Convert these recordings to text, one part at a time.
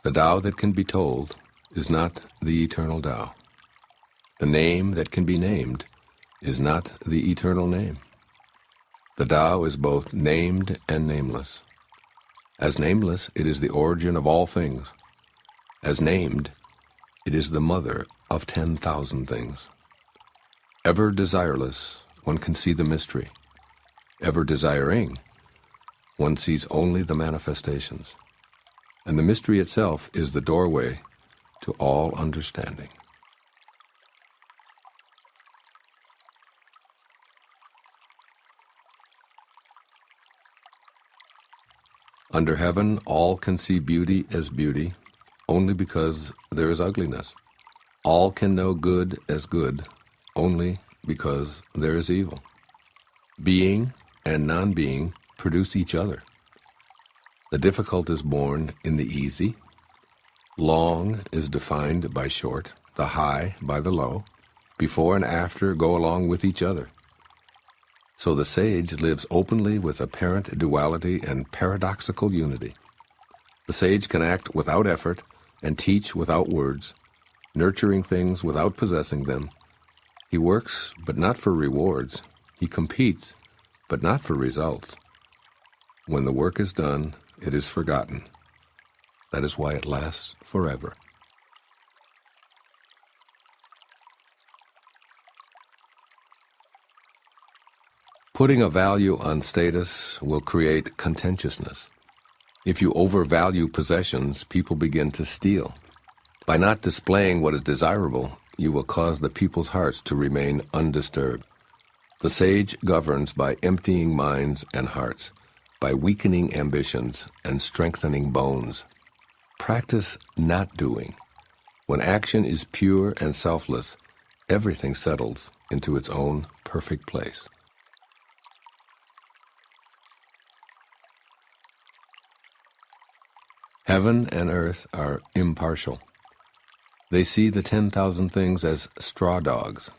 The Tao that can be told is not the eternal Tao. The name that can be named is not the eternal name. The Tao is both named and nameless. As nameless, it is the origin of all things. As named, it is the mother of 10,000 things. Ever desireless, one can see the mystery. Ever desiring, one sees only the manifestations. And the mystery itself is the doorway to all understanding. Under heaven, all can see beauty as beauty, only because there is ugliness. All can know good as good, only because there is evil. Being and non-being produce each other. The difficult is born in the easy. Long is defined by short, the high by the low. Before and after go along with each other. So the sage lives openly with apparent duality and paradoxical unity. The sage can act without effort and teach without words, nurturing things without possessing them. He works, but not for rewards. He competes, but not for results. When the work is done, it is forgotten. That is why it lasts forever. Putting a value on status will create contentiousness. If you overvalue possessions, people begin to steal. By not displaying what is desirable, you will cause the people's hearts to remain undisturbed. The sage governs by emptying minds and hearts, by weakening ambitions and strengthening bones. Practice not doing. When action is pure and selfless, everything settles into its own perfect place. Heaven and earth are impartial. They see the 10,000 things as straw dogs.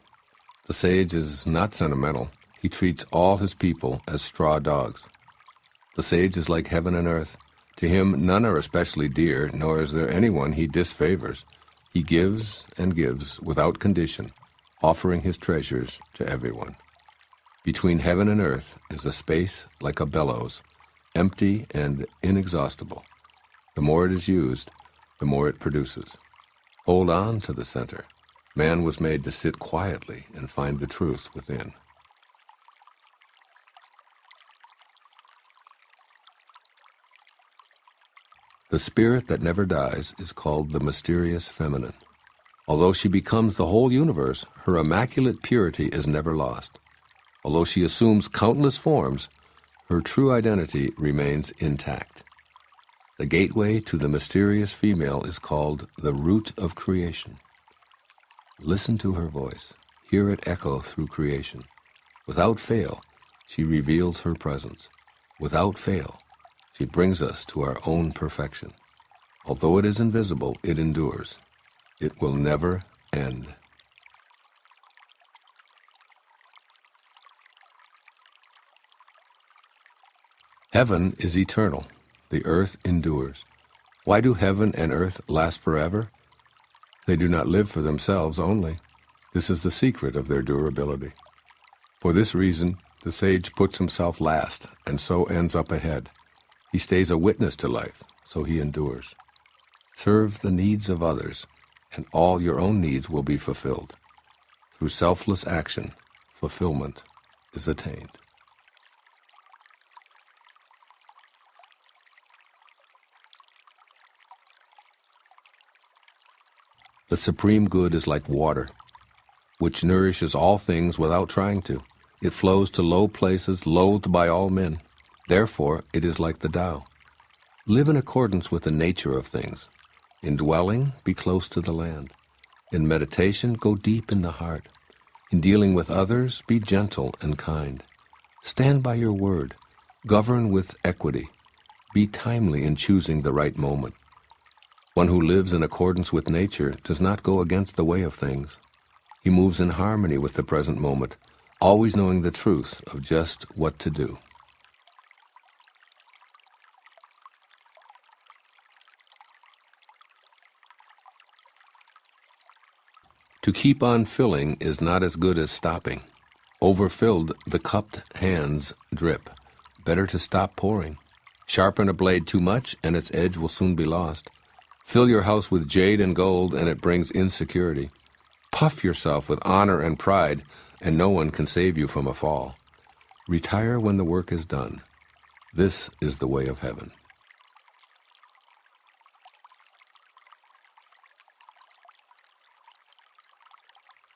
The sage is not sentimental. He treats all his people as straw dogs. The sage is like heaven and earth. To him, none are especially dear, nor is there anyone he disfavors. He gives and gives without condition, offering his treasures to everyone. Between heaven and earth is a space like a bellows, empty and inexhaustible. The more it is used, the more it produces. Hold on to the center. Man was made to sit quietly and find the truth within. The spirit that never dies is called the mysterious feminine. Although she becomes the whole universe, her immaculate purity is never lost. Although she assumes countless forms, her true identity remains intact. The gateway to the mysterious female is called the root of creation. Listen to her voice. Hear it echo through creation. Without fail, she reveals her presence. Without fail, she brings us to our own perfection. Although it is invisible, it endures. It will never end. Heaven is eternal. The earth endures. Why do heaven and earth last forever? They do not live for themselves only. This is the secret of their durability. For this reason, the sage puts himself last and so ends up ahead. He stays a witness to life, so he endures. Serve the needs of others, and all your own needs will be fulfilled. Through selfless action, fulfillment is attained. The supreme good is like water, which nourishes all things without trying to. It flows to low places, loathed by all men. Therefore, it is like the Tao. Live in accordance with the nature of things. In dwelling, be close to the land. In meditation, go deep in the heart. In dealing with others, be gentle and kind. Stand by your word. Govern with equity. Be timely in choosing the right moment. One who lives in accordance with nature does not go against the way of things. He moves in harmony with the present moment, always knowing the truth of just what to do. To keep on filling is not as good as stopping. Overfilled, the cupped hands drip. Better to stop pouring. Sharpen a blade too much, and its edge will soon be lost. Fill your house with jade and gold, and it brings insecurity. Puff yourself with honor and pride, and no one can save you from a fall. Retire when the work is done. This is the way of heaven.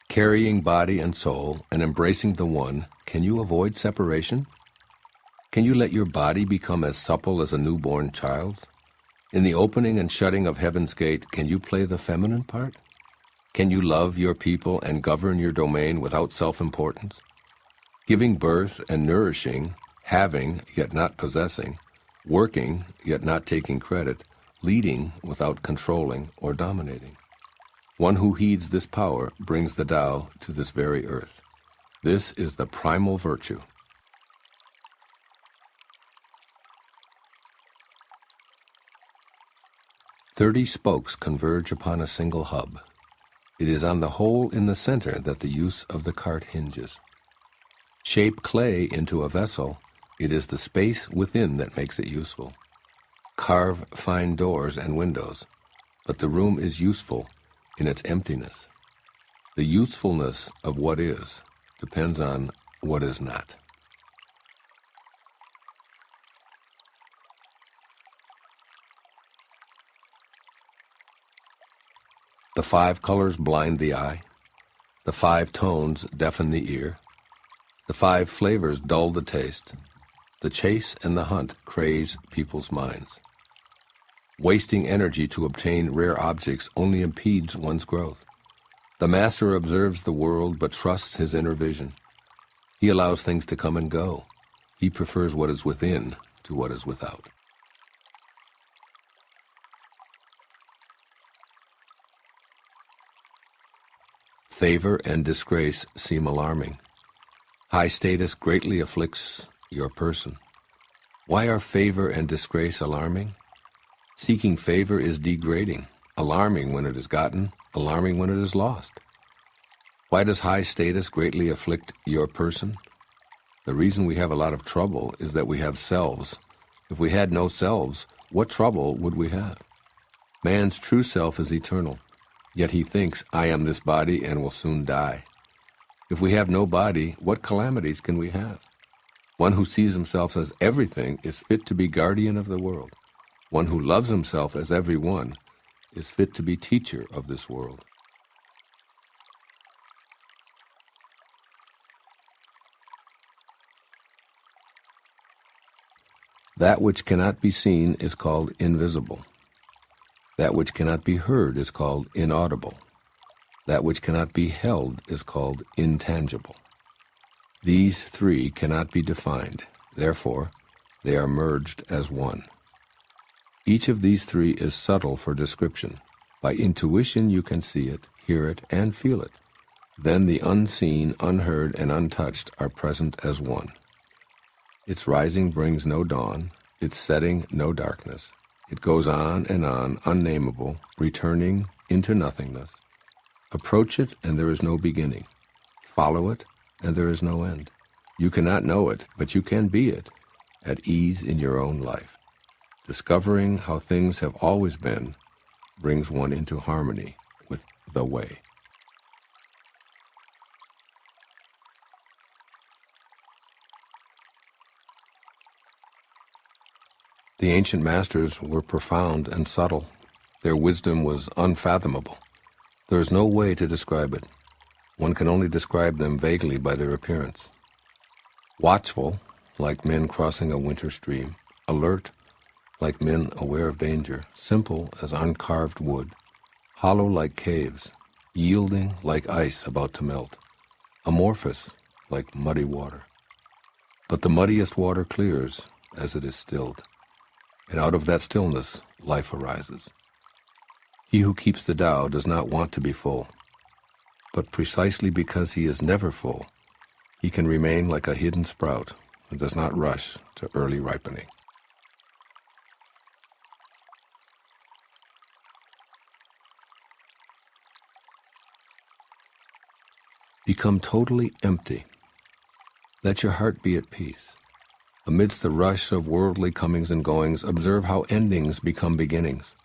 Carrying body and soul and embracing the one, can you avoid separation? Can you let your body become as supple as a newborn child's? In the opening and shutting of heaven's gate, can you play the feminine part? Can you love your people and govern your domain without self-importance? Giving birth and nourishing, having yet not possessing, working yet not taking credit, leading without controlling or dominating. One who heeds this power brings the Tao to this very earth. This is the primal virtue. "30 spokes converge upon a single hub. It is on the hole in the center that the use of the cart hinges. Shape clay into a vessel, it is the space within that makes it useful. Carve fine doors and windows, but the room is useful in its emptiness. The usefulness of what is depends on what is not." The 5 colors blind the eye. The 5 tones deafen the ear. The 5 flavors dull the taste. The chase and the hunt craze people's minds. Wasting energy to obtain rare objects only impedes one's growth. The master observes the world but trusts his inner vision. He allows things to come and go. He prefers what is within to what is without. Favor and disgrace seem alarming. High status greatly afflicts your person. Why are favor and disgrace alarming? Seeking favor is degrading, alarming when it is gotten, alarming when it is lost. Why does high status greatly afflict your person? The reason we have a lot of trouble is that we have selves. If we had no selves, what trouble would we have? Man's true self is eternal, yet he thinks, "I am this body and will soon die." If we have no body, what calamities can we have? One who sees himself as everything is fit to be guardian of the world. One who loves himself as every one is fit to be teacher of this world. That which cannot be seen is called invisible. That which cannot be heard is called inaudible. That which cannot be held is called intangible. These 3 cannot be defined. Therefore, they are merged as one. Each of these 3 is subtle for description. By intuition you can see it, hear it, and feel it. Then the unseen, unheard, and untouched are present as one. Its rising brings no dawn, its setting no darkness. It goes on, unnameable, returning into nothingness. Approach it, and there is no beginning. Follow it, and there is no end. You cannot know it, but you can be it, at ease in your own life. Discovering how things have always been brings one into harmony with the way. The ancient masters were profound and subtle. Their wisdom was unfathomable. There is no way to describe it. One can only describe them vaguely by their appearance. Watchful, like men crossing a winter stream. Alert, like men aware of danger. Simple as uncarved wood. Hollow like caves. Yielding like ice about to melt. Amorphous like muddy water. But the muddiest water clears as it is stilled. And out of that stillness, life arises. He who keeps the Tao does not want to be full. But precisely because he is never full, he can remain like a hidden sprout and does not rush to early ripening. Become totally empty. Let your heart be at peace. Amidst the rush of worldly comings and goings, observe how endings become beginnings.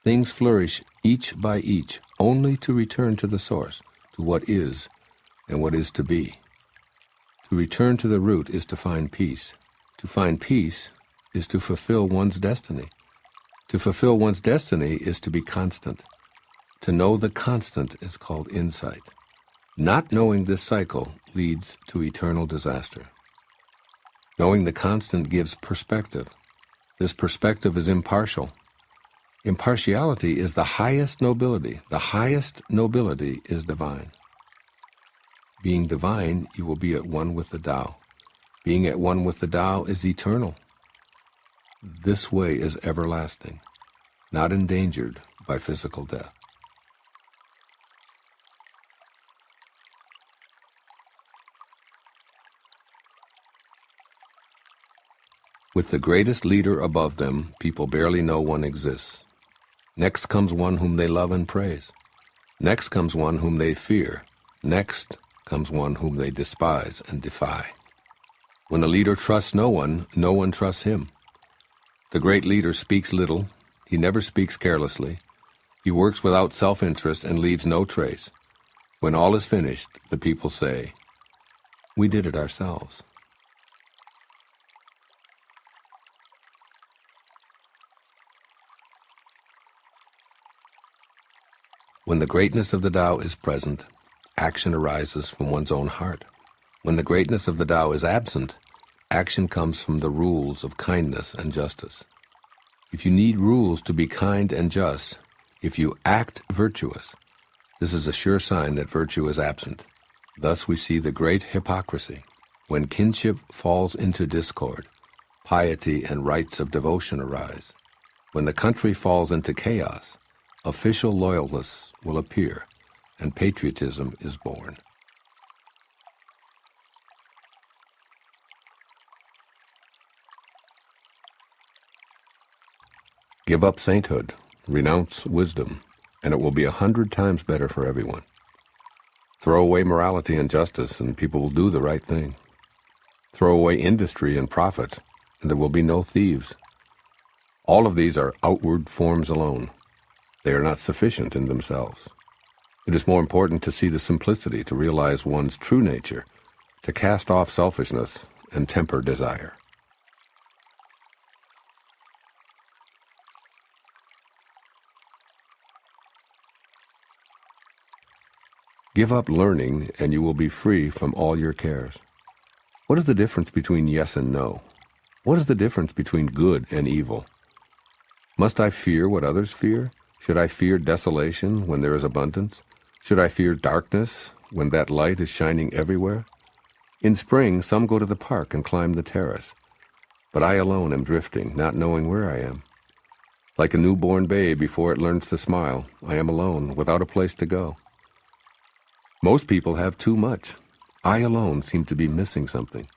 Things flourish each by each, only to return to the source, to what is and what is to be. To return to the root is to find peace. To find peace is to fulfill one's destiny. To fulfill one's destiny is to be constant. To know the constant is called insight. Not knowing this cycle leads to eternal disaster. Knowing the constant gives perspective. This perspective is impartial. Impartiality is the highest nobility. The highest nobility is divine. Being divine, you will be at one with the Tao. Being at one with the Tao is eternal. This way is everlasting, not endangered by physical death. With the greatest leader above them, people barely know one exists. Next comes one whom they love and praise. Next comes one whom they fear. Next comes one whom they despise and defy. When a leader trusts no one trusts him. The great leader speaks little. He never speaks carelessly. He works without self-interest and leaves no trace. When all is finished, the people say, "We did it ourselves." When the greatness of the Tao is present, action arises from one's own heart. When the greatness of the Tao is absent, action comes from the rules of kindness and justice. If you need rules to be kind and just, if you act virtuous, this is a sure sign that virtue is absent. Thus we see the great hypocrisy. When kinship falls into discord, piety and rites of devotion arise. When the country falls into chaos, official loyalists will appear, and patriotism is born. Give up sainthood, renounce wisdom, and it will be 100 times better for everyone. Throw away morality and justice, and people will do the right thing. Throw away industry and profit, and there will be no thieves. All of these are outward forms alone. They are not sufficient in themselves. It is more important to see the simplicity, to realize one's true nature, to cast off selfishness and temper desire. Give up learning and you will be free from all your cares. What is the difference between yes and no? What is the difference between good and evil? Must I fear what others fear? Should I fear desolation when there is abundance? Should I fear darkness when that light is shining everywhere? In spring, some go to the park and climb the terrace, but I alone am drifting, not knowing where I am. Like a newborn babe before it learns to smile, I am alone, without a place to go. Most people have too much. I alone seem to be missing something.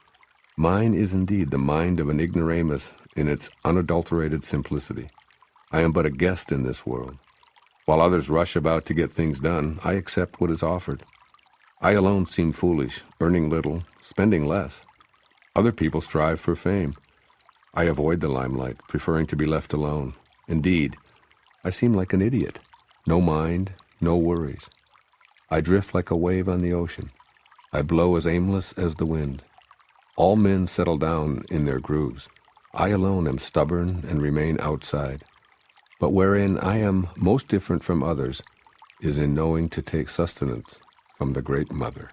Mine is indeed the mind of an ignoramus in its unadulterated simplicity. I am but a guest in this world. While others rush about to get things done, I accept what is offered. I alone seem foolish, earning little, spending less. Other people strive for fame. I avoid the limelight, preferring to be left alone. Indeed, I seem like an idiot. No mind, no worries. I drift like a wave on the ocean. I blow as aimless as the wind. All men settle down in their grooves. I alone am stubborn and remain outside. But wherein I am most different from others is in knowing to take sustenance from the Great Mother.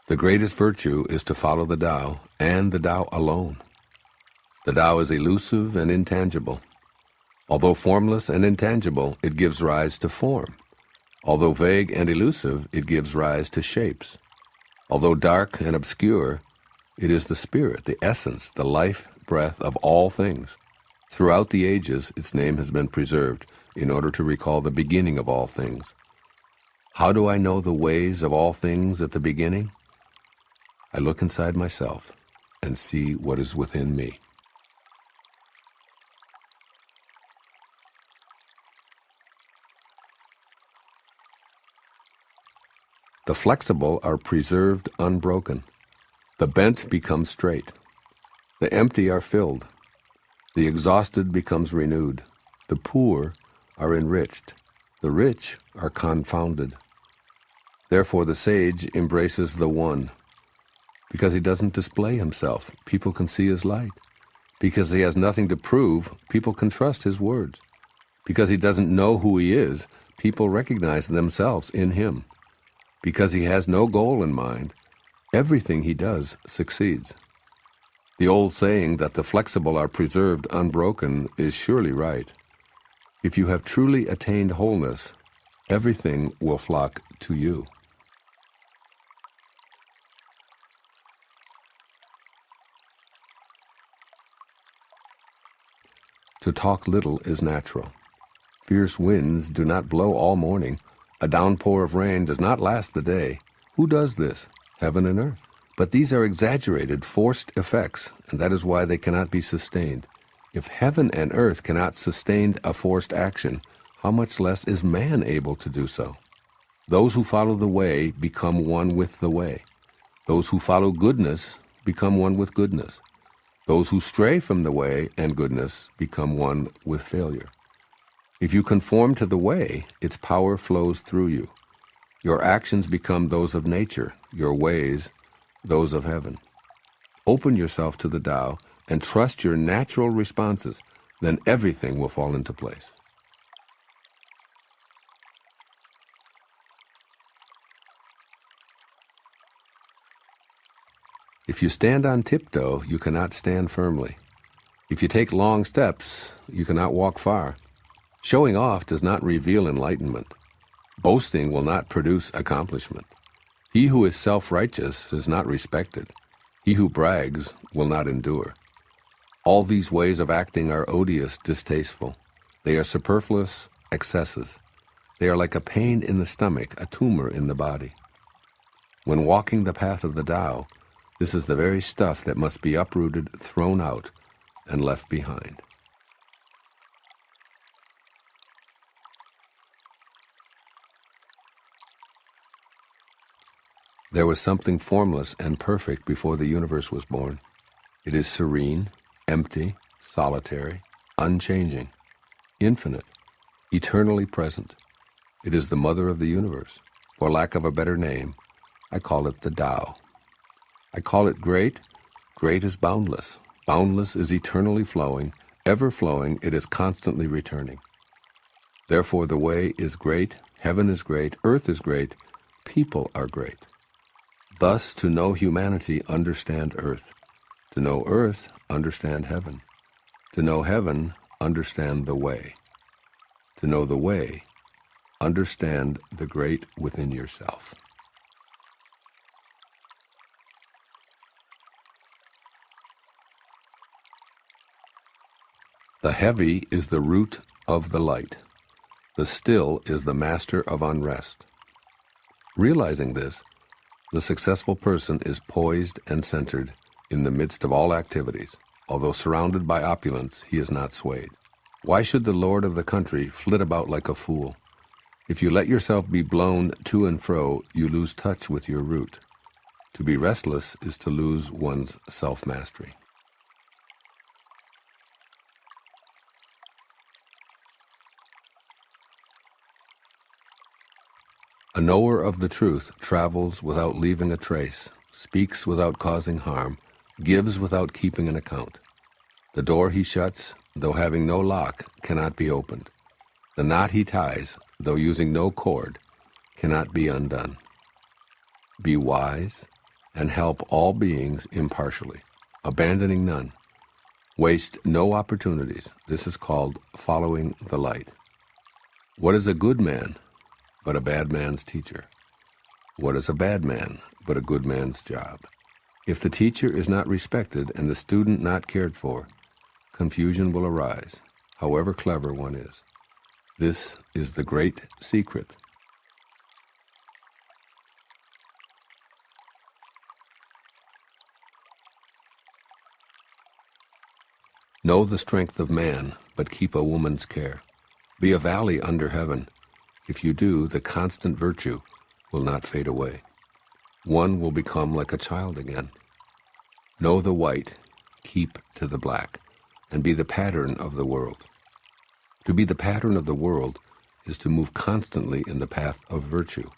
The greatest virtue is to follow the Tao, and the Tao alone. The Tao is elusive and intangible. Although formless and intangible, it gives rise to form. Although vague and elusive, it gives rise to shapes. Although dark and obscure, it is the spirit, the essence, the life breath of all things. Throughout the ages, its name has been preserved in order to recall the beginning of all things. How do I know the ways of all things at the beginning? I look inside myself and see what is within me. The flexible are preserved unbroken. The bent becomes straight. The empty are filled. The exhausted becomes renewed. The poor are enriched. The rich are confounded. Therefore the sage embraces the one. Because he doesn't display himself, people can see his light. Because he has nothing to prove, people can trust his words. Because he doesn't know who he is, people recognize themselves in him. Because he has no goal in mind, everything he does succeeds. The old saying that the flexible are preserved unbroken is surely right. If you have truly attained wholeness, everything will flock to you. To talk little is natural. Fierce winds do not blow all morning. A downpour of rain does not last the day. Who does this? Heaven and earth. But these are exaggerated, forced effects, and that is why they cannot be sustained. If heaven and earth cannot sustain a forced action, how much less is man able to do so? Those who follow the way become one with the way. Those who follow goodness become one with goodness. Those who stray from the way and goodness become one with failure. If you conform to the way, its power flows through you. Your actions become those of nature, your ways those of heaven. Open yourself to the Tao and trust your natural responses, then everything will fall into place. If you stand on tiptoe, you cannot stand firmly. If you take long steps, you cannot walk far. Showing off does not reveal enlightenment. Boasting will not produce accomplishment. He who is self-righteous is not respected. He who brags will not endure. All these ways of acting are odious, distasteful. They are superfluous excesses. They are like a pain in the stomach, a tumor in the body. When walking the path of the Tao, this is the very stuff that must be uprooted, thrown out, and left behind. There was something formless and perfect before the universe was born. It is serene, empty, solitary, unchanging, infinite, eternally present. It is the mother of the universe. For lack of a better name, I call it the Tao. I call it great. Great is boundless. Boundless is eternally flowing. Ever flowing, it is constantly returning. Therefore the way is great, heaven is great, earth is great, people are great. Thus, to know humanity, understand earth. To know earth, understand heaven. To know heaven, understand the way. To know the way, understand the great within yourself. The heavy is the root of the light. The still is the master of unrest. Realizing this, the successful person is poised and centered in the midst of all activities. Although surrounded by opulence, he is not swayed. Why should the lord of the country flit about like a fool? If you let yourself be blown to and fro, you lose touch with your root. To be restless is to lose one's self-mastery. A knower of the truth travels without leaving a trace, speaks without causing harm, gives without keeping an account. The door he shuts, though having no lock, cannot be opened. The knot he ties, though using no cord, cannot be undone. Be wise and help all beings impartially, abandoning none. Waste no opportunities. This is called following the light. What is a good man but a bad man's teacher? What is a bad man but a good man's job? If the teacher is not respected and the student not cared for, confusion will arise, however clever one is. This is the great secret. Know the strength of man, but keep a woman's care. Be a valley under heaven. If you do, the constant virtue will not fade away. One will become like a child again. Know the white, keep to the black, and be the pattern of the world. To be the pattern of the world is to move constantly in the path of virtue,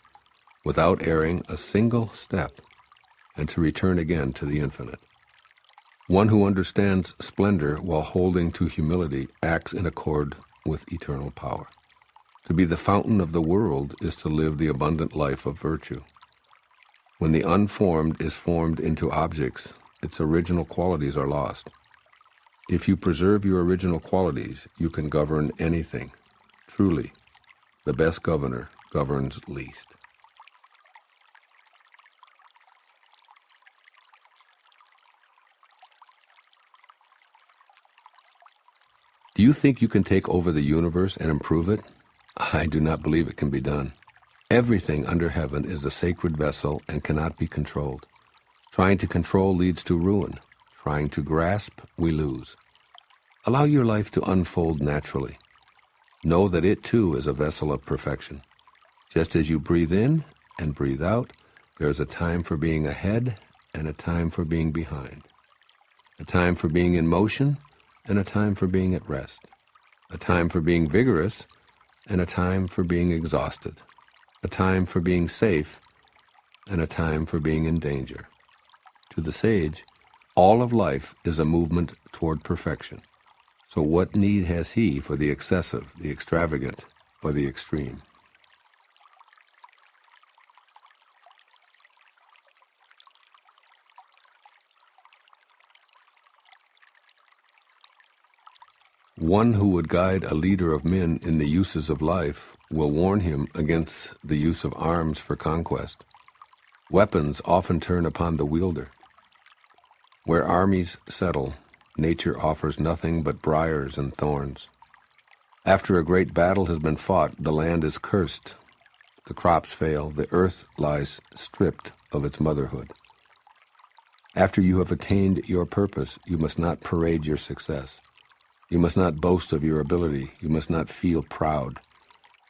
without erring a single step, and to return again to the infinite. One who understands splendor while holding to humility acts in accord with eternal power. To be the fountain of the world is to live the abundant life of virtue. When the unformed is formed into objects, its original qualities are lost. If you preserve your original qualities, you can govern anything. Truly, the best governor governs least. Do you think you can take over the universe and improve it? I do not believe it can be done. Everything under heaven is a sacred vessel and cannot be controlled. Trying to control leads to ruin. Trying to grasp, we lose. Allow your life to unfold naturally. Know that it too is a vessel of perfection. Just as you breathe in and breathe out, there is a time for being ahead and a time for being behind. A time for being in motion and a time for being at rest. A time for being vigorous and a time for being exhausted. A time for being safe and a time for being in danger. To the sage, all of life is a movement toward perfection. So what need has he for the excessive, the extravagant, or the extreme? One who would guide a leader of men in the uses of life will warn him against the use of arms for conquest. Weapons often turn upon the wielder. Where armies settle, nature offers nothing but briars and thorns. After a great battle has been fought, the land is cursed. The crops fail, the earth lies stripped of its motherhood. After you have attained your purpose, you must not parade your success. You must not boast of your ability. You must not feel proud.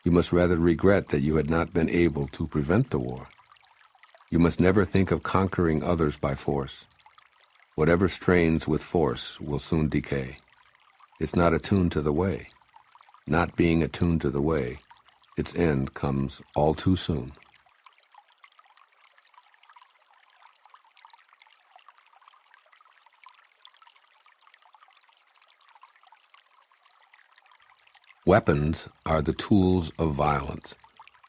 You must rather regret that you had not been able to prevent the war. You must never think of conquering others by force. Whatever strains with force will soon decay. It's not attuned to the way. Not being attuned to the way, its end comes all too soon. Weapons are the tools of violence.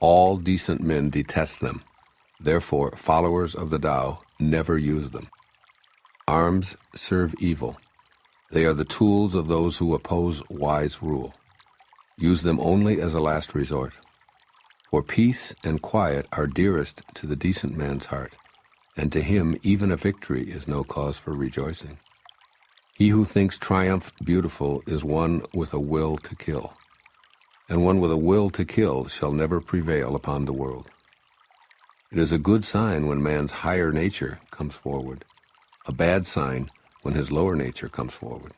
All decent men detest them. Therefore, followers of the Tao never use them. Arms serve evil. They are the tools of those who oppose wise rule. Use them only as a last resort. For peace and quiet are dearest to the decent man's heart, and to him even a victory is no cause for rejoicing. He who thinks triumph beautiful is one with a will to kill, and one with a will to kill shall never prevail upon the world. It is a good sign when man's higher nature comes forward, a bad sign when his lower nature comes forward.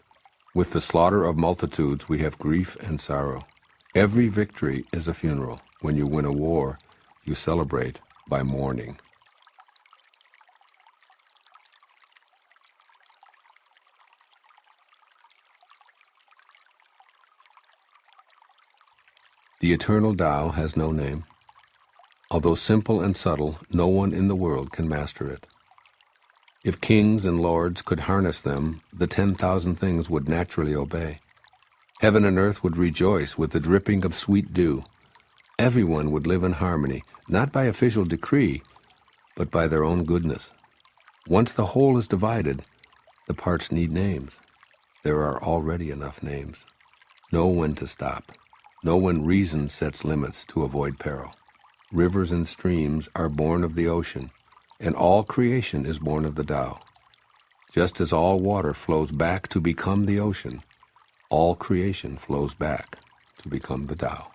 With the slaughter of multitudes we have grief and sorrow. Every victory is a funeral. When you win a war, you celebrate by mourning. The eternal Tao has no name. Although simple and subtle, no one in the world can master it. If kings and lords could harness them, the 10,000 things would naturally obey. Heaven and earth would rejoice with the dripping of sweet dew. Everyone would live in harmony, not by official decree, but by their own goodness. Once the whole is divided, the parts need names. There are already enough names. Know when to stop. Know when reason sets limits to avoid peril. Rivers and streams are born of the ocean, and all creation is born of the Tao. Just as all water flows back to become the ocean, all creation flows back to become the Tao.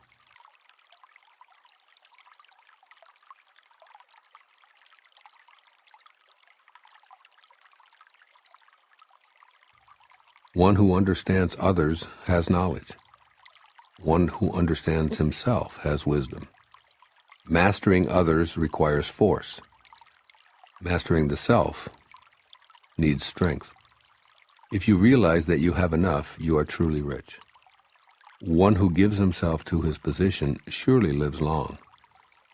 One who understands others has knowledge. One who understands himself has wisdom. Mastering others requires force. Mastering the self needs strength. If you realize that you have enough, you are truly rich. One who gives himself to his position surely lives long.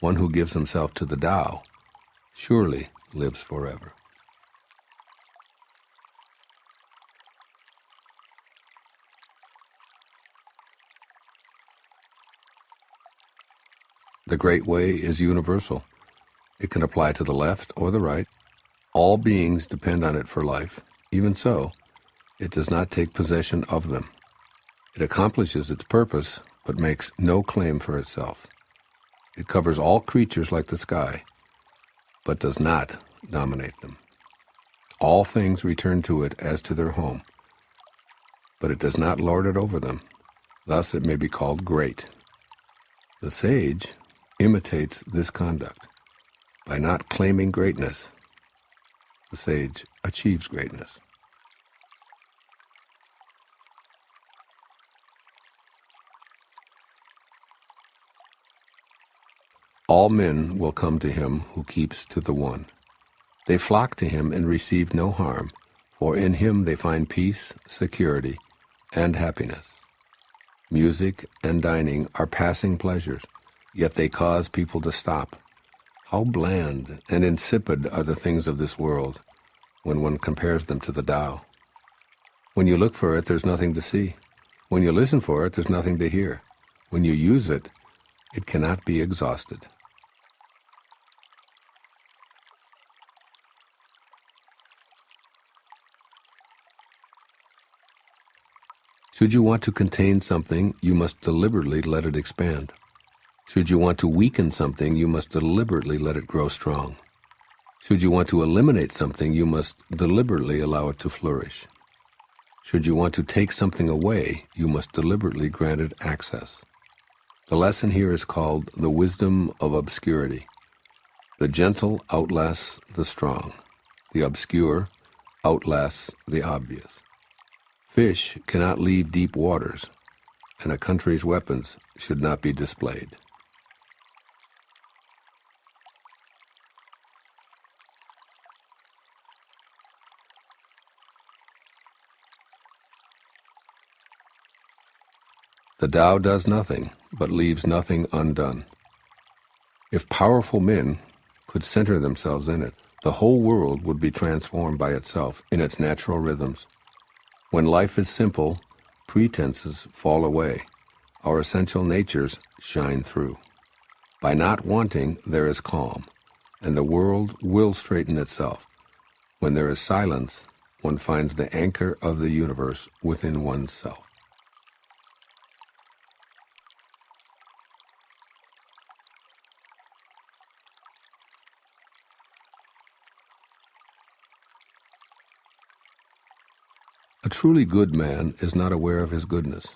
One who gives himself to the Tao surely lives forever. The Great Way is universal. It can apply to the left or the right. All beings depend on it for life. Even so, it does not take possession of them. It accomplishes its purpose, but makes no claim for itself. It covers all creatures like the sky, but does not dominate them. All things return to it as to their home, but it does not lord it over them. Thus it may be called great. The sage imitates this conduct. By not claiming greatness, the sage achieves greatness. All men will come to him who keeps to the one. They flock to him and receive no harm, for in him they find peace, security, and happiness. Music and dining are passing pleasures, yet they cause people to stop. How bland and insipid are the things of this world when one compares them to the Tao. When you look for it, there's nothing to see. When you listen for it, there's nothing to hear. When you use it, it cannot be exhausted. Should you want to contain something, you must deliberately let it expand. Should you want to weaken something, you must deliberately let it grow strong. Should you want to eliminate something, you must deliberately allow it to flourish. Should you want to take something away, you must deliberately grant it access. The lesson here is called the wisdom of obscurity. The gentle outlasts the strong. The obscure outlasts the obvious. Fish cannot leave deep waters, and a country's weapons should not be displayed. The Tao does nothing, but leaves nothing undone. If powerful men could center themselves in it, the whole world would be transformed by itself in its natural rhythms. When life is simple, pretenses fall away. Our essential natures shine through. By not wanting, there is calm, and the world will straighten itself. When there is silence, one finds the anchor of the universe within oneself. A truly good man is not aware of his goodness,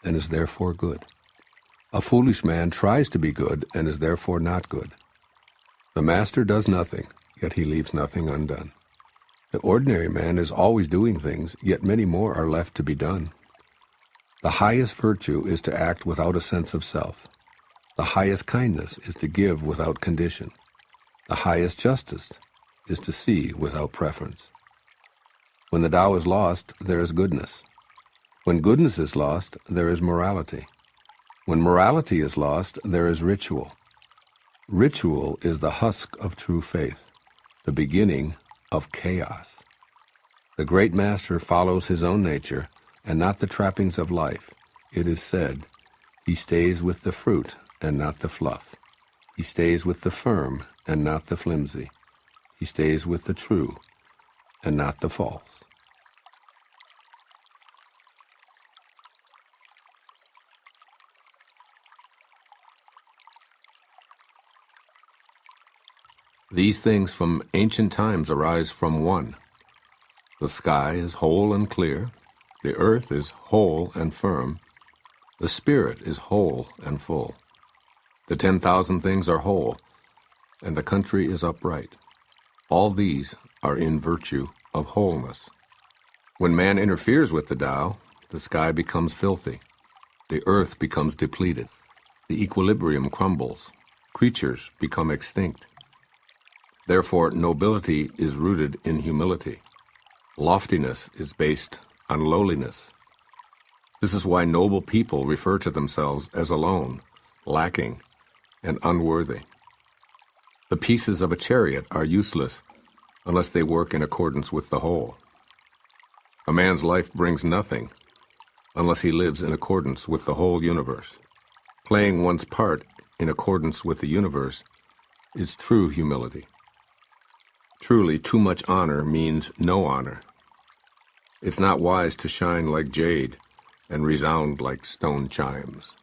and is therefore good. A foolish man tries to be good, and is therefore not good. The master does nothing, yet he leaves nothing undone. The ordinary man is always doing things, yet many more are left to be done. The highest virtue is to act without a sense of self. The highest kindness is to give without condition. The highest justice is to see without preference. When the Tao is lost, there is goodness. When goodness is lost, there is morality. When morality is lost, there is ritual. Ritual is the husk of true faith, the beginning of chaos. The great master follows his own nature and not the trappings of life. It is said, he stays with the fruit and not the fluff. He stays with the firm and not the flimsy. He stays with the true and not the false. These things from ancient times arise from one. The sky is whole and clear, the earth is whole and firm, the spirit is whole and full. The 10,000 things are whole, and the country is upright. All these are in virtue of wholeness. When man interferes with the Tao, the sky becomes filthy, the earth becomes depleted, the equilibrium crumbles, creatures become extinct. Therefore, nobility is rooted in humility. Loftiness is based on lowliness. This is why noble people refer to themselves as alone, lacking, and unworthy. The pieces of a chariot are useless unless they work in accordance with the whole. A man's life brings nothing unless he lives in accordance with the whole universe. Playing one's part in accordance with the universe is true humility. Truly, too much honor means no honor. It's not wise to shine like jade and resound like stone chimes.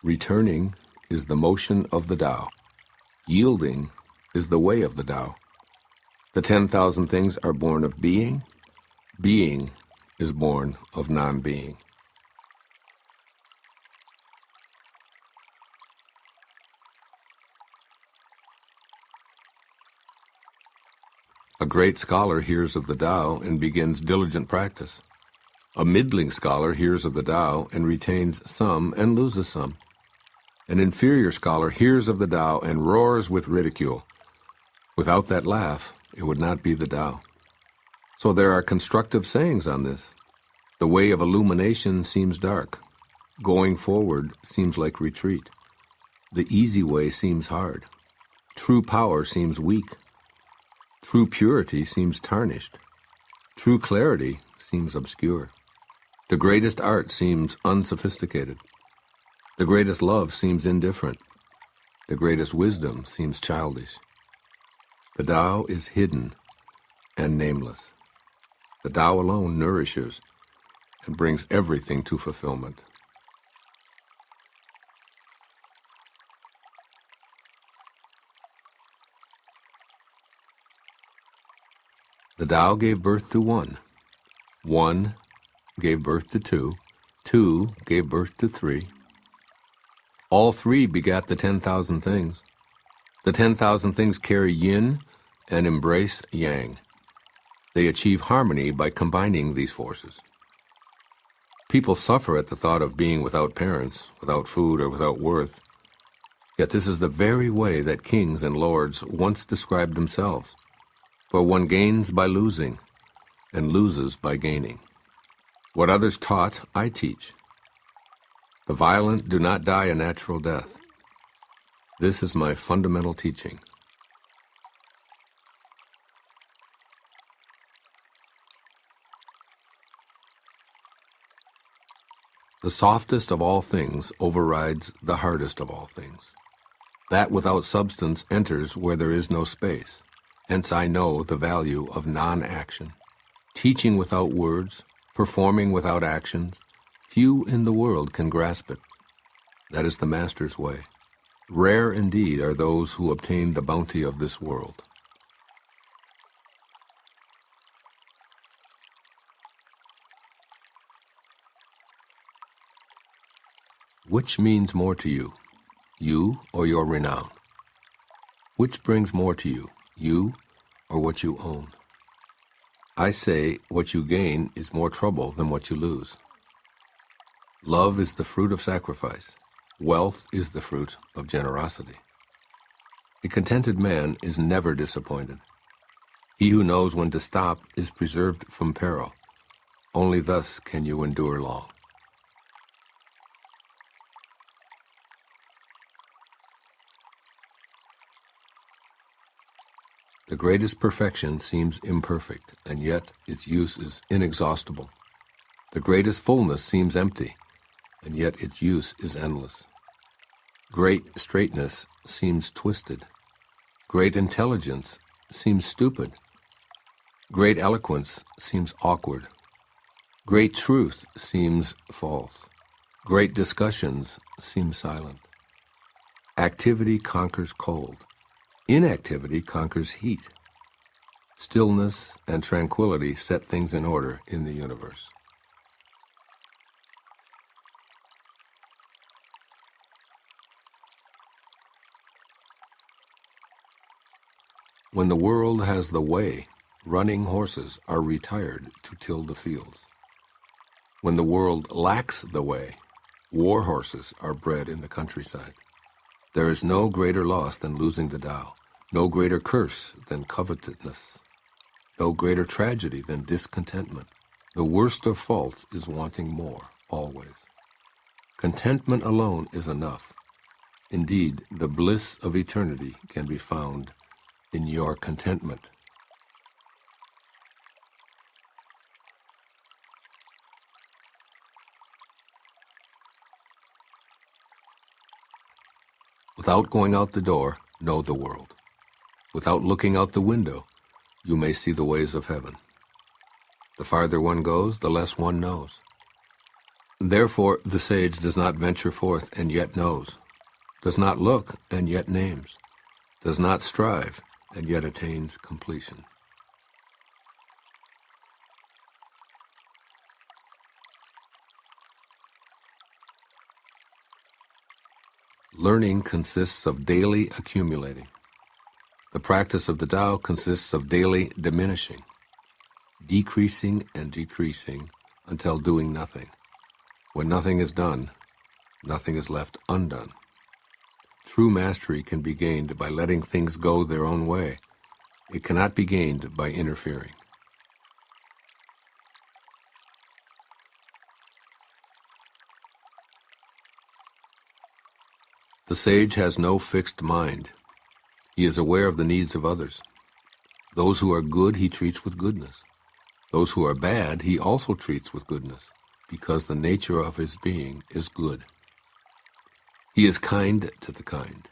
Returning is the motion of the Tao. Yielding is the way of the Tao. The 10,000 things are born of being. Being is born of non-being. A great scholar hears of the Tao and begins diligent practice. A middling scholar hears of the Tao and retains some and loses some. An inferior scholar hears of the Tao and roars with ridicule. Without that laugh, it would not be the Tao. So there are constructive sayings on this. The way of illumination seems dark. Going forward seems like retreat. The easy way seems hard. True power seems weak. True purity seems tarnished. True clarity seems obscure. The greatest art seems unsophisticated. The greatest love seems indifferent. The greatest wisdom seems childish. The Tao is hidden and nameless. The Tao alone nourishes and brings everything to fulfillment. The Tao gave birth to one. One gave birth to two. Two gave birth to three. All three begat the 10,000 things. The 10,000 things carry yin and embrace yang. They achieve harmony by combining these forces. People suffer at the thought of being without parents, without food, or without worth. Yet this is the very way that kings and lords once described themselves. For one gains by losing, and loses by gaining. What others taught, I teach. The violent do not die a natural death. This is my fundamental teaching. The softest of all things overrides the hardest of all things. That without substance enters where there is no space. Hence I know the value of non-action. Teaching without words, performing without actions, few in the world can grasp it. That is the Master's way. Rare indeed are those who obtain the bounty of this world. Which means more to you, you or your renown? Which brings more to you, you or what you own? I say what you gain is more trouble than what you lose. Love is the fruit of sacrifice. Wealth is the fruit of generosity. A contented man is never disappointed. He who knows when to stop is preserved from peril. Only thus can you endure long. The greatest perfection seems imperfect, and yet its use is inexhaustible. The greatest fullness seems empty, and yet its use is endless. Great straightness seems twisted. Great intelligence seems stupid. Great eloquence seems awkward. Great truth seems false. Great discussions seem silent. Activity conquers cold. Inactivity conquers heat. Stillness and tranquility set things in order in the universe. When the world has the way, Running horses are retired to till the fields. When the world lacks the way, war horses are bred in the countryside. There is no greater loss than losing the Tao, no greater curse than covetousness, no greater tragedy than discontentment. The worst of faults is wanting more, always. Contentment alone is enough. Indeed, the bliss of eternity can be found in your contentment. Without going out the door, know the world. Without looking out the window, you may see the ways of heaven. The farther one goes, the less one knows. Therefore, the sage does not venture forth and yet knows, does not look and yet names, does not strive and yet attains completion. Learning consists of daily accumulating. The practice of the Tao consists of daily diminishing, decreasing and decreasing until doing nothing. When nothing is done, nothing is left undone. True mastery can be gained by letting things go their own way. It cannot be gained by interfering. The sage has no fixed mind. He is aware of the needs of others. Those who are good he treats with goodness. Those who are bad he also treats with goodness, because the nature of his being is good. He is kind to the kind.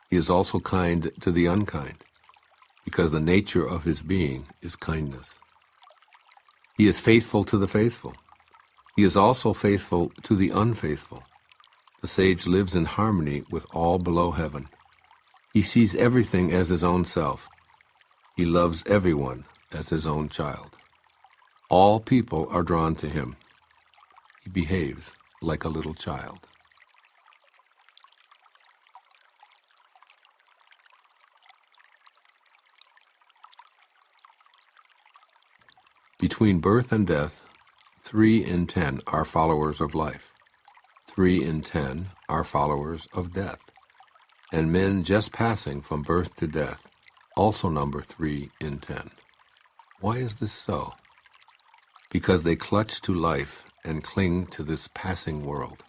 He is also kind to the unkind, because the nature of his being is kindness. He is faithful to the faithful. He is also faithful to the unfaithful. The sage lives in harmony with all below heaven. He sees everything as his own self. He loves everyone as his own child. All people are drawn to him. He behaves like a little child. Between birth and death, 3 in 10 are followers of life. 3 in 10 are followers of death. And men just passing from birth to death also number 3 in 10. Why is this so? Because they clutch to life and cling to this passing world.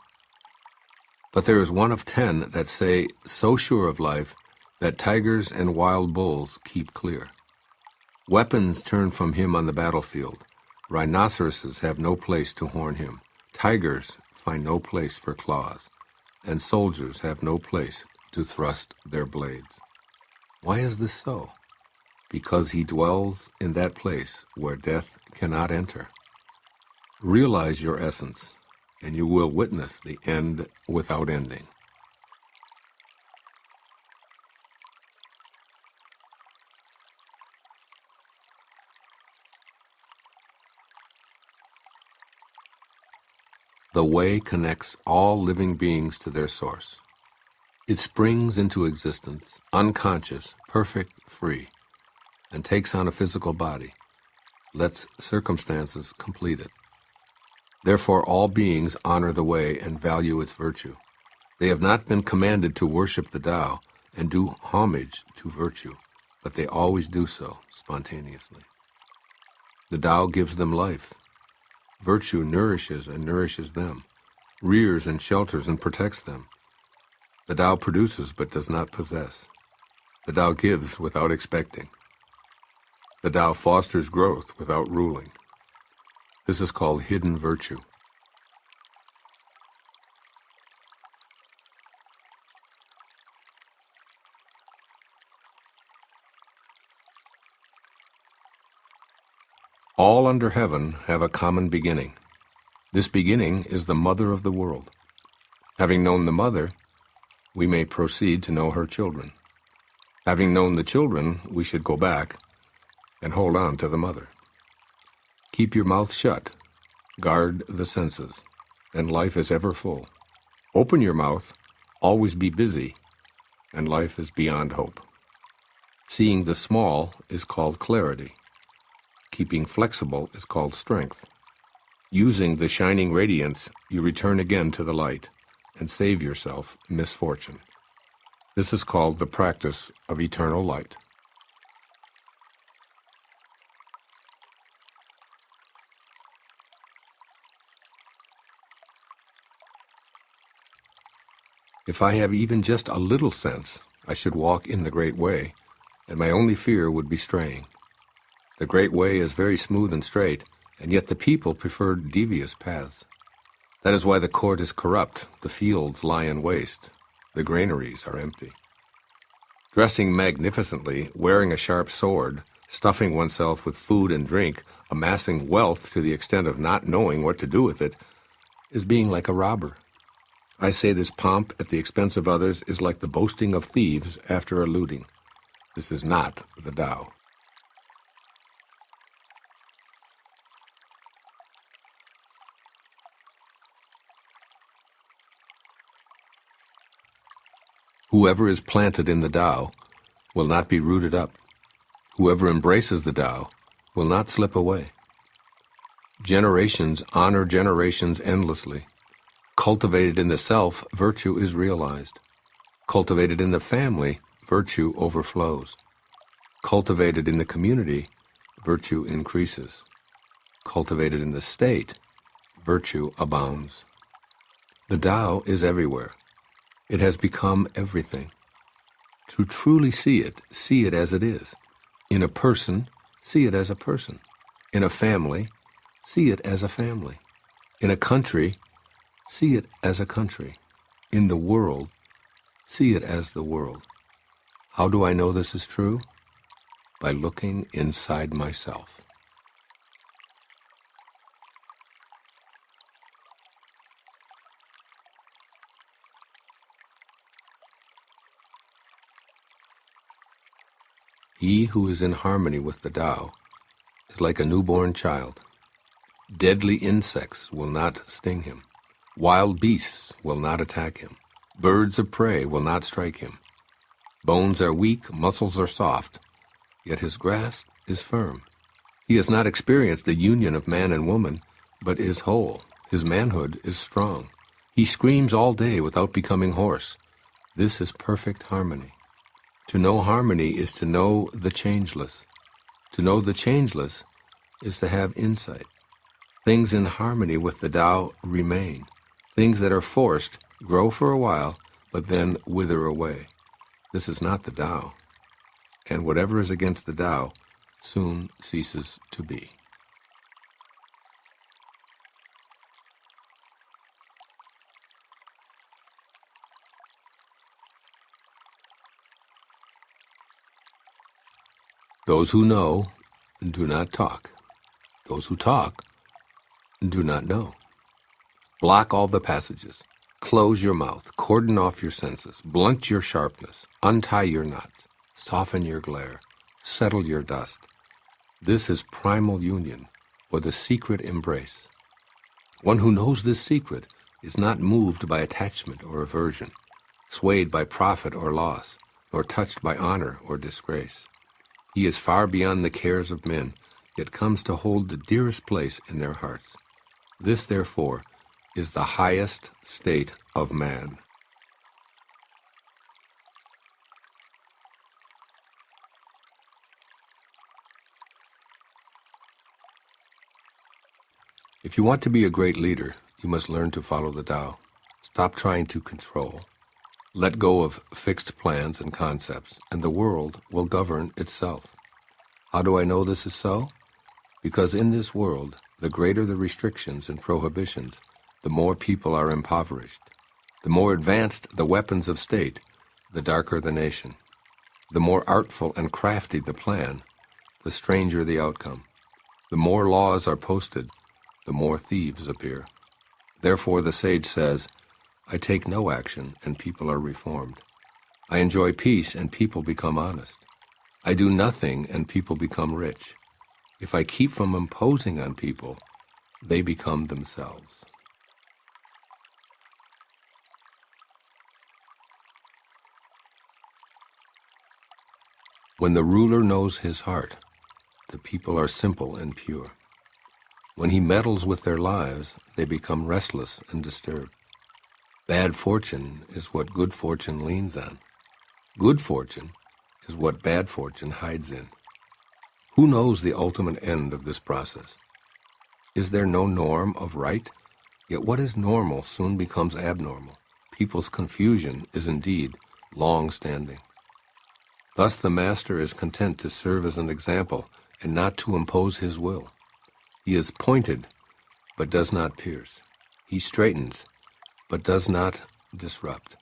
But there is one of 10 that say, so sure of life, that tigers and wild bulls keep clear. Weapons turn from him on the battlefield. Rhinoceroses have no place to horn him. Tigers find no place for claws, and soldiers have no place to thrust their blades. Why is this so? Because he dwells in that place where death cannot enter. Realize your essence, and you will witness the end without ending. The way connects all living beings to their source. It springs into existence, unconscious, perfect, free, and takes on a physical body, lets circumstances complete it. Therefore all beings honor the way and value its virtue. They have not been commanded to worship the Tao and do homage to virtue, but they always do so spontaneously. The Tao gives them life. Virtue nourishes and nourishes them, rears and shelters and protects them. The Tao produces but does not possess. The Tao gives without expecting. The Tao fosters growth without ruling. This is called hidden virtue. All under heaven have a common beginning. This beginning is the mother of the world. Having known the mother, we may proceed to know her children. Having known the children, we should go back and hold on to the mother. Keep your mouth shut, guard the senses, and life is ever full. Open your mouth, always be busy, and life is beyond hope. Seeing the small is called clarity. keeping flexible is called strength. Using the shining radiance, you return again to the light and save yourself misfortune. This is called the practice of eternal light. If I have even just a little sense, I should walk in the Great Way, and my only fear would be straying. The Great Way is very smooth and straight, and yet the people prefer devious paths. That is why the court is corrupt, the fields lie in waste, the granaries are empty. Dressing magnificently, wearing a sharp sword, stuffing oneself with food and drink, amassing wealth to the extent of not knowing what to do with it, is being like a robber. I say this pomp at the expense of others is like the boasting of thieves after a looting. This is not the Tao. Whoever is planted in the Tao will not be rooted up. Whoever embraces the Tao will not slip away. Generations honor generations endlessly. Cultivated in the self, virtue is realized. Cultivated in the family, virtue overflows. Cultivated in the community, virtue increases. Cultivated in the state, virtue abounds. The Tao is everywhere. It has become everything. To truly see it as it is. In a person, see it as a person. In a family, see it as a family. In a country, see it as a country. In the world, see it as the world. How do I know this is true? By looking inside myself. He who is in harmony with the Tao is like a newborn child. Deadly insects will not sting him. Wild beasts will not attack him. Birds of prey will not strike him. Bones are weak, muscles are soft, yet his grasp is firm. He has not experienced the union of man and woman, but is whole. His manhood is strong. He screams all day without becoming hoarse. This is perfect harmony. To know harmony is to know the changeless. To know the changeless is to have insight. Things in harmony with the Tao remain. Things that are forced grow for a while, but then wither away. This is not the Tao. And whatever is against the Tao soon ceases to be. Those who know do not talk. Those who talk do not know. Block all the passages. Close your mouth. Cordon off your senses. Blunt your sharpness. Untie your knots. Soften your glare. Settle your dust. This is primal union, or the secret embrace. One who knows this secret is not moved by attachment or aversion, swayed by profit or loss, nor touched by honor or disgrace. He is far beyond the cares of men, yet comes to hold the dearest place in their hearts. This, therefore, is the highest state of man. If you want to be a great leader, you must learn to follow the Tao. Stop trying to control. Let go of fixed plans and concepts, and the world will govern itself. How do I know this is so? Because in this world, the greater the restrictions and prohibitions, the more people are impoverished. The more advanced the weapons of state, the darker the nation. The more artful and crafty the plan, the stranger the outcome. The more laws are posted, the more thieves appear. Therefore the sage says, I take no action and people are reformed. I enjoy peace and people become honest. I do nothing and people become rich. If I keep from imposing on people, they become themselves. When the ruler knows his heart, the people are simple and pure. When he meddles with their lives, they become restless and disturbed. Bad fortune is what good fortune leans on. Good fortune is what bad fortune hides in. Who knows the ultimate end of this process? Is there no norm of right? Yet what is normal soon becomes abnormal. People's confusion is indeed long-standing. Thus the master is content to serve as an example and not to impose his will. He is pointed, but does not pierce. He straightens, but does not disrupt.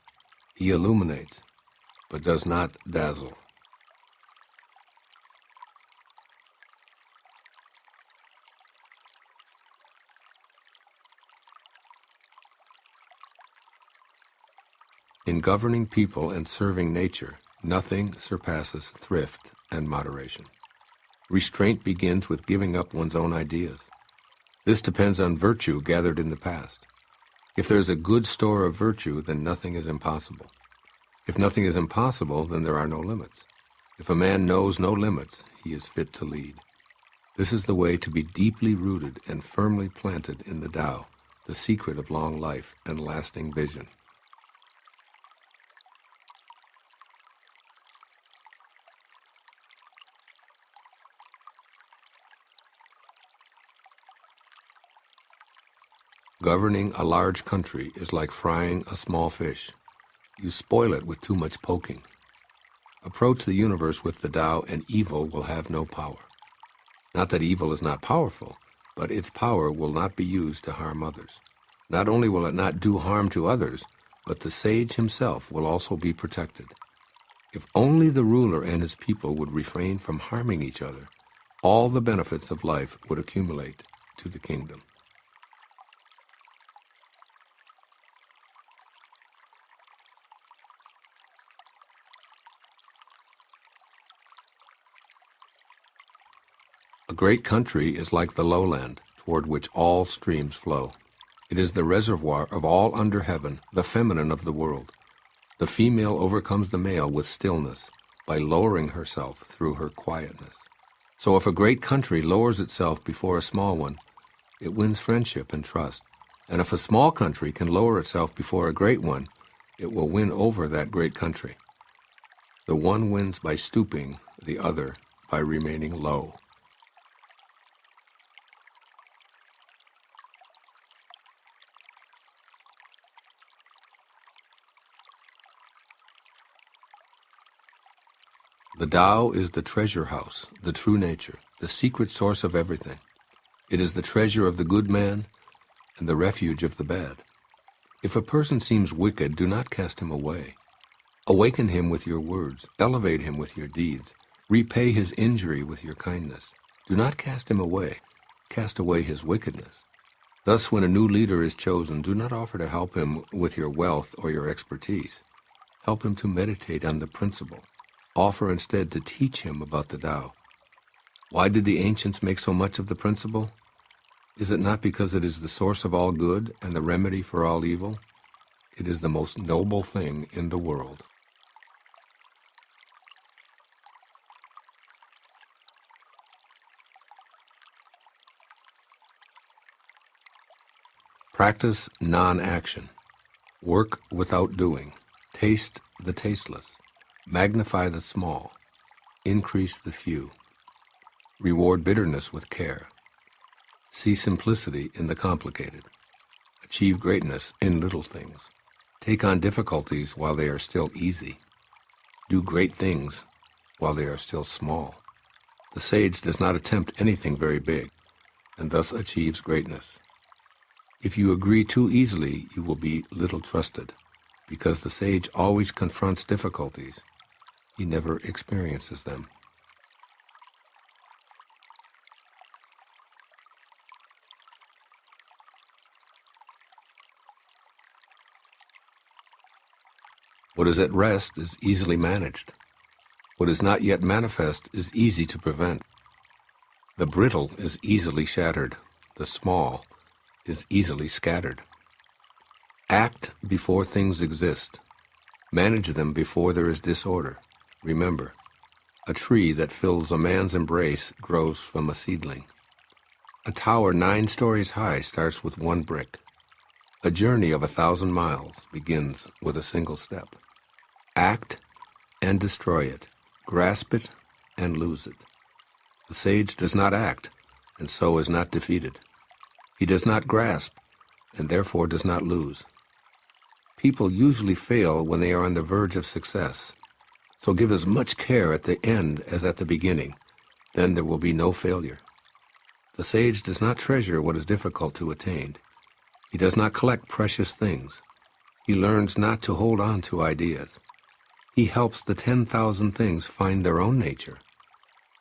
He illuminates, but does not dazzle. In governing people and serving nature, nothing surpasses thrift and moderation. Restraint begins with giving up one's own ideas. This depends on virtue gathered in the past. If there is a good store of virtue, then nothing is impossible. If nothing is impossible, then there are no limits. If a man knows no limits, he is fit to lead. This is the way to be deeply rooted and firmly planted in the Tao, the secret of long life and lasting vision. Governing a large country is like frying a small fish. You spoil it with too much poking. Approach the universe with the Tao and evil will have no power. Not that evil is not powerful, but its power will not be used to harm others. Not only will it not do harm to others, but the sage himself will also be protected. If only the ruler and his people would refrain from harming each other, all the benefits of life would accumulate to the kingdom. A great country is like the lowland, toward which all streams flow. It is the reservoir of all under heaven, the feminine of the world. The female overcomes the male with stillness, by lowering herself through her quietness. So if a great country lowers itself before a small one, it wins friendship and trust. And if a small country can lower itself before a great one, it will win over that great country. The one wins by stooping, the other by remaining low. The Tao is the treasure house, the true nature, the secret source of everything. It is the treasure of the good man and the refuge of the bad. If a person seems wicked, do not cast him away. Awaken him with your words, elevate him with your deeds, repay his injury with your kindness. Do not cast him away, cast away his wickedness. Thus, when a new leader is chosen, do not offer to help him with your wealth or your expertise. Help him to meditate on the principle. Offer instead to teach him about the Tao. Why did the ancients make so much of the principle? Is it not because it is the source of all good and the remedy for all evil? It is the most noble thing in the world. Practice non-action. Work without doing. Taste the tasteless. Magnify the small, increase the few. Reward bitterness with care. See simplicity in the complicated. Achieve greatness in little things. Take on difficulties while they are still easy. Do great things while they are still small. The sage does not attempt anything very big, and thus achieves greatness. If you agree too easily, you will be little trusted, because the sage always confronts difficulties. He never experiences them. What is at rest is easily managed. What is not yet manifest is easy to prevent. The brittle is easily shattered. The small is easily scattered. Act before things exist. Manage them before there is disorder. Remember, A tree that fills a man's embrace grows from a seedling. A tower 9 stories high starts with 1 brick. A journey of 1,000 miles begins with a single step. Act and destroy it. Grasp it and lose it. The sage does not act, and so is not defeated. He does not grasp, and therefore does not lose. People usually fail when they are on the verge of success. So give as much care at the end as at the beginning. Then there will be no failure. The sage does not treasure what is difficult to attain. He does not collect precious things. He learns not to hold on to ideas. He helps the 10,000 things find their own nature,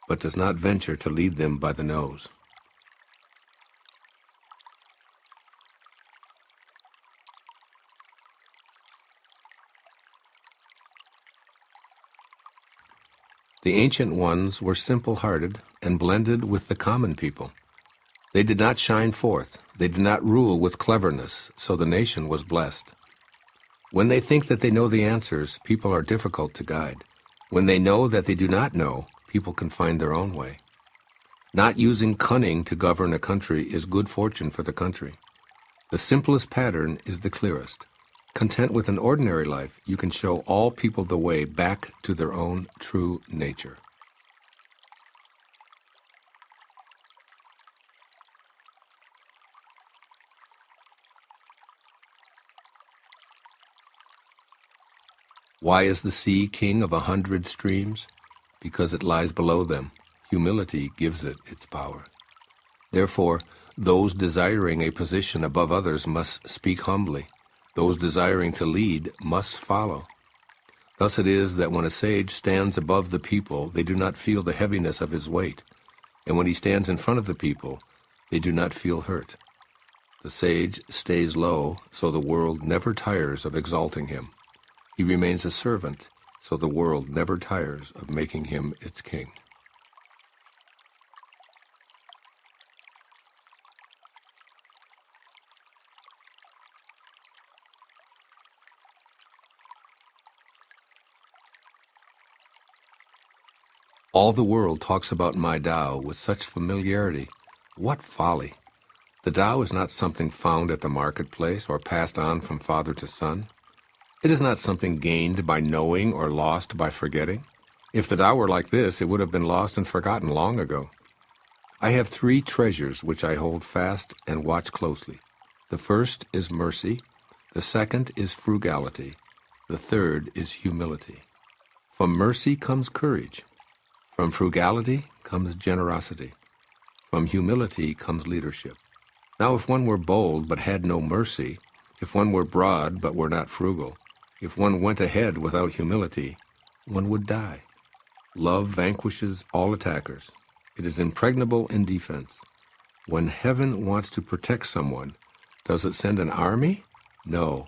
but does not venture to lead them by the nose. The ancient ones were simple-hearted and blended with the common people. They did not shine forth. They did not rule with cleverness, so the nation was blessed. When they think that they know the answers, people are difficult to guide. When they know that they do not know, people can find their own way. Not using cunning to govern a country is good fortune for the country. The simplest pattern is the clearest. Content with an ordinary life, you can show all people the way back to their own true nature. Why is the sea king of 100 streams? Because it lies below them. Humility gives it its power. Therefore, those desiring a position above others must speak humbly. Those desiring to lead must follow. Thus it is that when a sage stands above the people, they do not feel the heaviness of his weight. And when he stands in front of the people, they do not feel hurt. The sage stays low, so the world never tires of exalting him. He remains a servant, so the world never tires of making him its king. All the world talks about my Tao with such familiarity. What folly! The Tao is not something found at the marketplace or passed on from father to son. It is not something gained by knowing or lost by forgetting. If the Tao were like this, it would have been lost and forgotten long ago. I have 3 treasures which I hold fast and watch closely. The first is mercy, the second is frugality, the third is humility. From mercy comes courage. From frugality comes generosity. From humility comes leadership. Now if one were bold but had no mercy, if one were broad but were not frugal, if one went ahead without humility, one would die. Love vanquishes all attackers. It is impregnable in defense. When heaven wants to protect someone, does it send an army? No,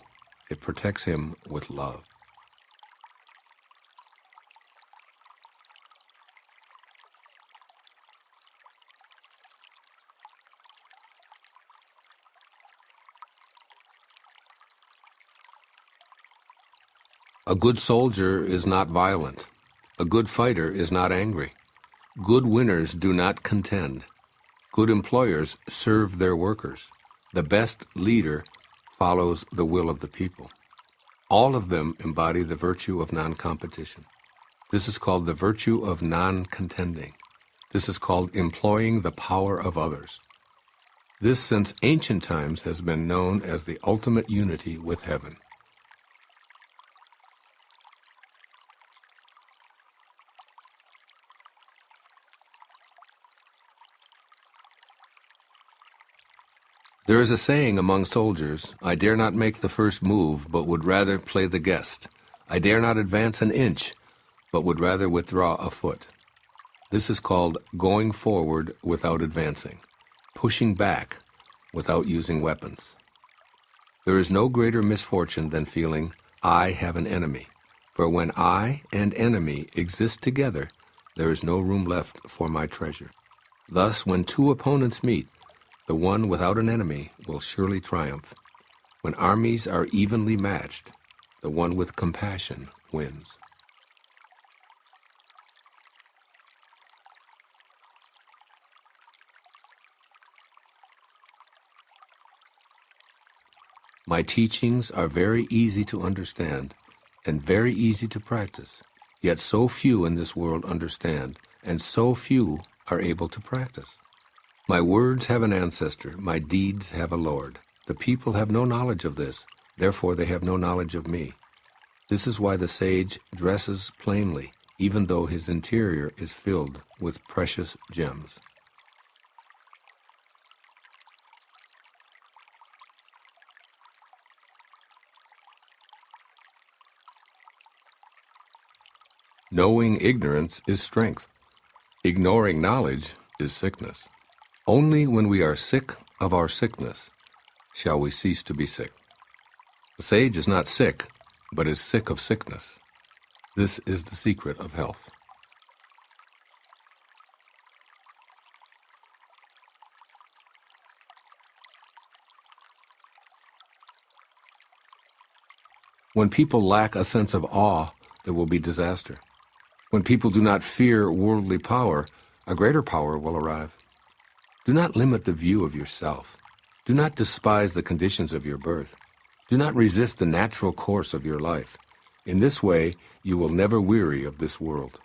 it protects him with love. A good soldier is not violent. A good fighter is not angry. Good winners do not contend. Good employers serve their workers. The best leader follows the will of the people. All of them embody the virtue of non-competition. This is called the virtue of non-contending. This is called employing the power of others. This, since ancient times, has been known as the ultimate unity with heaven. There is a saying among soldiers, I dare not make the first move, but would rather play the guest. I dare not advance an inch, but would rather withdraw a foot. This is called going forward without advancing, pushing back without using weapons. There is no greater misfortune than feeling, I have an enemy. For when I and enemy exist together, there is no room left for my treasure. Thus, when 2 opponents meet, the one without an enemy will surely triumph. When armies are evenly matched, the one with compassion wins. My teachings are very easy to understand and very easy to practice, yet so few in this world understand, and so few are able to practice. My words have an ancestor, my deeds have a lord. The people have no knowledge of this, therefore they have no knowledge of me. This is why the sage dresses plainly, even though his interior is filled with precious gems. Knowing ignorance is strength. Ignoring knowledge is sickness. Only when we are sick of our sickness shall we cease to be sick. The sage is not sick, but is sick of sickness. This is the secret of health. When people lack a sense of awe, there will be disaster. When people do not fear worldly power, a greater power will arrive. Do not limit the view of yourself. Do not despise the conditions of your birth. Do not resist the natural course of your life. In this way, you will never weary of this world.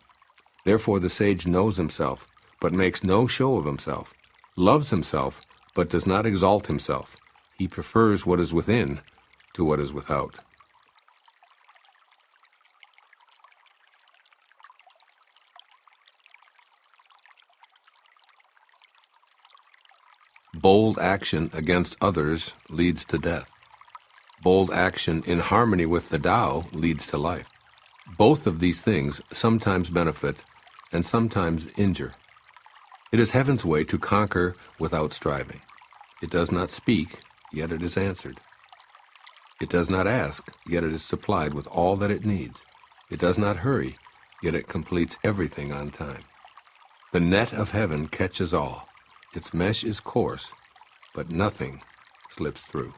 Therefore, the sage knows himself, but makes no show of himself, loves himself, but does not exalt himself. He prefers what is within to what is without. Bold action against others leads to death. Bold action in harmony with the Tao leads to life. Both of these things sometimes benefit and sometimes injure. It is heaven's way to conquer without striving. It does not speak, yet it is answered. It does not ask, yet it is supplied with all that it needs. It does not hurry, yet it completes everything on time. The net of heaven catches all. Its mesh is coarse, but nothing slips through.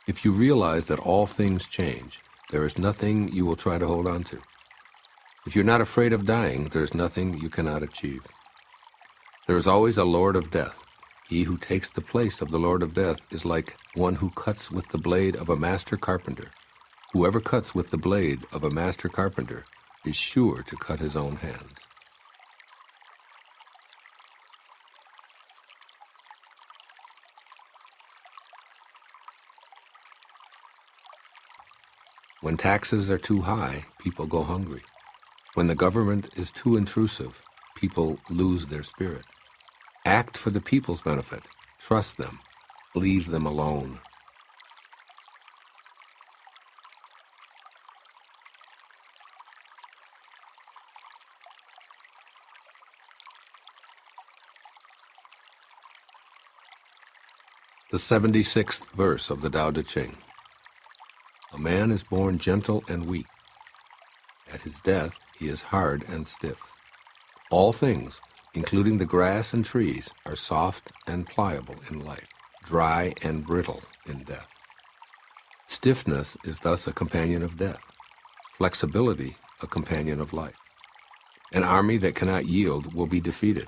If you realize that all things change, there is nothing you will try to hold on to. If you're not afraid of dying, there is nothing you cannot achieve. There is always a Lord of Death. He who takes the place of the Lord of Death is like one who cuts with the blade of a master carpenter. Whoever cuts with the blade of a master carpenter is sure to cut his own hands. When taxes are too high, people go hungry. When the government is too intrusive, people lose their spirit. Act for the people's benefit. Trust them. Leave them alone. The 76th verse of the Tao Te Ching. A man is born gentle and weak. At his death, he is hard and stiff. All things, including the grass and trees, are soft and pliable in life, dry and brittle in death. Stiffness is thus a companion of death, flexibility a companion of life. An army that cannot yield will be defeated.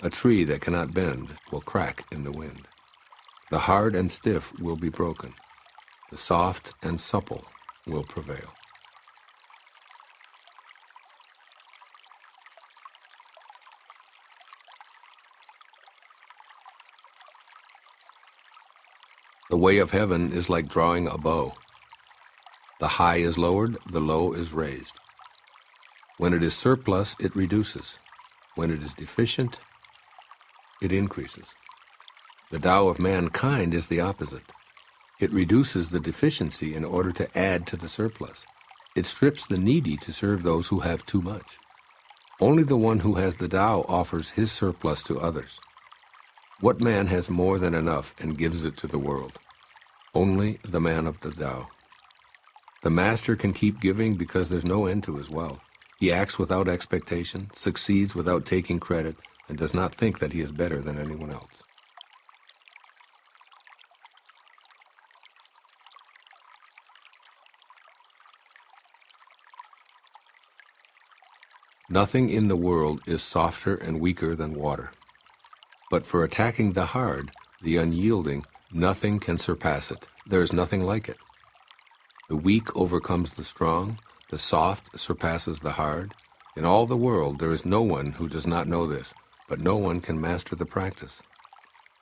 A tree that cannot bend will crack in the wind. The hard and stiff will be broken. The soft and supple will prevail. The way of heaven is like drawing a bow. The high is lowered, the low is raised. When it is surplus, it reduces. When it is deficient, it increases. The Tao of mankind is the opposite. It reduces the deficiency in order to add to the surplus. It strips the needy to serve those who have too much. Only the one who has the Tao offers his surplus to others. What man has more than enough and gives it to the world? Only the man of the Tao. The master can keep giving because there's no end to his wealth. He acts without expectation, succeeds without taking credit, and does not think that he is better than anyone else. Nothing in the world is softer and weaker than water. But for attacking the hard, the unyielding, nothing can surpass it. There is nothing like it. The weak overcomes the strong, the soft surpasses the hard. In all the world there is no one who does not know this, but no one can master the practice.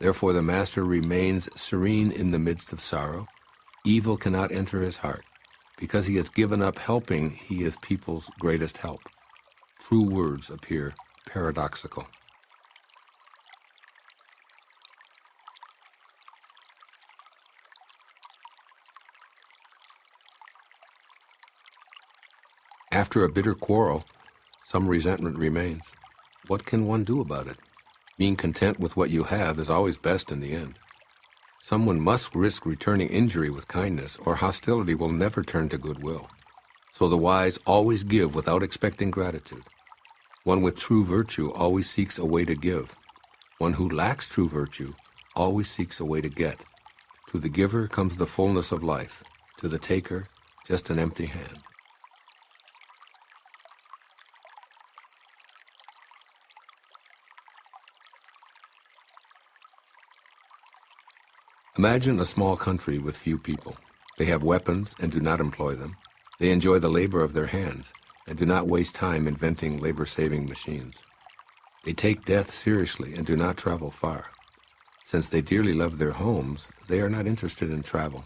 Therefore the master remains serene in the midst of sorrow. Evil cannot enter his heart. Because he has given up helping, he is people's greatest help. True words appear paradoxical. After a bitter quarrel, some resentment remains. What can one do about it? Being content with what you have is always best in the end. Someone must risk returning injury with kindness, or hostility will never turn to goodwill. So the wise always give without expecting gratitude. One with true virtue always seeks a way to give. One who lacks true virtue always seeks a way to get. To the giver comes the fullness of life. To the taker, just an empty hand. Imagine a small country with few people. They have weapons and do not employ them. They enjoy the labor of their hands and do not waste time inventing labor-saving machines. They take death seriously and do not travel far. Since they dearly love their homes, they are not interested in travel.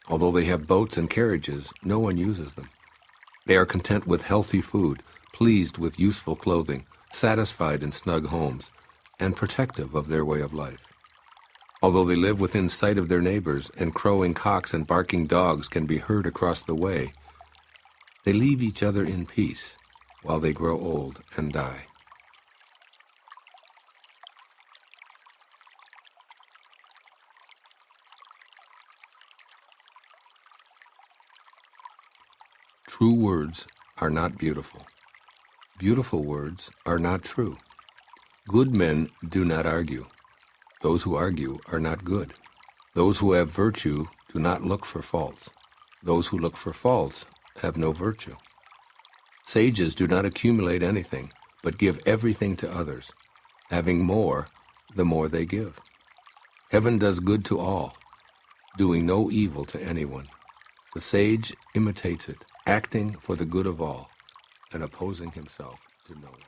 Although they have boats and carriages, no one uses them. They are content with healthy food, pleased with useful clothing, satisfied in snug homes, and protective of their way of life. Although they live within sight of their neighbors, and crowing cocks and barking dogs can be heard across the way, they leave each other in peace while they grow old and die. True words are not beautiful. Beautiful words are not true. Good men do not argue. Those who argue are not good. Those who have virtue do not look for faults. Those who look for faults have no virtue. Sages do not accumulate anything, but give everything to others. Having more, the more they give. Heaven does good to all, doing no evil to anyone. The sage imitates it, acting for the good of all, and opposing himself to no one.